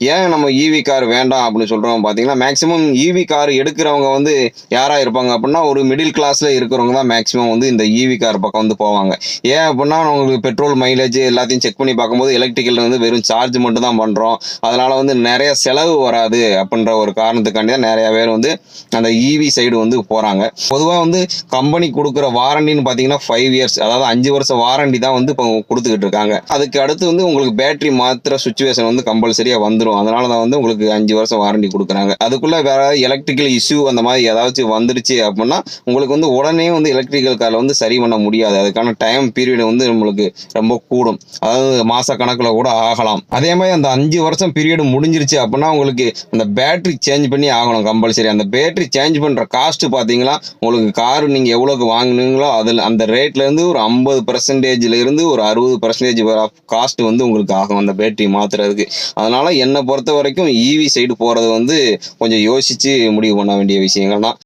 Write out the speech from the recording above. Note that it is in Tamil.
ஏன் நம்ம ஈவி கார் வேண்டாம் அப்படின்னு சொல்றோம் பார்த்தீங்கன்னா, மேக்ஸிமம் ஈவி கார் எடுக்கிறவங்க வந்து யாரா இருப்பாங்க அப்படின்னா, ஒரு மிடில் கிளாஸ்ல இருக்கிறவங்க தான் மேக்ஸிமம் வந்து இந்த ஈவி கார் பக்கம் வந்து போவாங்க. ஏன் அப்படின்னா, உங்களுக்கு பெட்ரோல் மைலேஜ் எல்லாத்தையும் செக் பண்ணி பார்க்கும்போது எலக்ட்ரிக்கல் வந்து வெறும் சார்ஜ் மட்டும் தான் பண்றோம். அதனால வந்து நெறைய செலவு வராது அப்படின்ற ஒரு காரணத்துக்காண்டி தான் நெறைய பேர் வந்து அந்த ஈவி சைடு வந்து போறாங்க. பொதுவா வந்து கம்பெனி குடுக்குற வாரண்டின்னு பார்த்தீங்கன்னா 5 இயர்ஸ், அதாவது 5 வருஷம் வாரண்டி தான் வந்து இப்போ குடுத்துக்கிட்டு இருக்காங்க. அதுக்கு அடுத்து வந்து உங்களுக்கு பேட்டரி மாத்துற சிச்சுவேஷன் வந்து கம்பல்சரியா வந்துரும். அதனால தான் வந்து உங்களுக்கு 5 வருஷம் வாரண்டி குடுக்குறாங்க. அதுக்குள்ள வேற எலக்ட்ரிக்கல் இஷ்யூ அந்த மாதிரி ஏதாச்சும் வந்துருச்சு அப்படின்னா, உங்களுக்கு வந்து உடனே வந்து எலக்ட்ரிக்கல் கார்ல வந்து சரி பண்ண முடியாது. அதுக்கான டைம் பீரியட் வந்து நம்மளுக்கு ரொம்ப கூடும். அதாவது மாச கணக்குல கூட ஆகலாம். அதே மாதிரி அந்த 5 வருஷம் பீரியட் முடிஞ்சிருச்சு அப்படின்னா, உங்களுக்கு அந்த பேட்டரி சேஞ்ச் பண்ணி ஆகணும் கம்பல்சரி. அந்த பேட்டரி சேஞ்ச் பண்ற காஸ்ட் பாத்தீங்கன்னா, உங்களுக்கு கார் நீங்க எவ்வளவுக்கு வாங்குனீங்களோ அதுல அந்த ரேட்ல இருந்து ஒரு 50% இருந்து ஒரு 60% காஸ்ட் வந்து உங்களுக்கு ஆகும் அந்த பேட்டரி மாத்துறதுக்கு. அதனால என்னை பொறுத்த வரைக்கும் ஈவி சைடு போறது வந்து கொஞ்சம் யோசிச்சு முடிவு பண்ண வேண்டிய விஷயங்கள் தான்.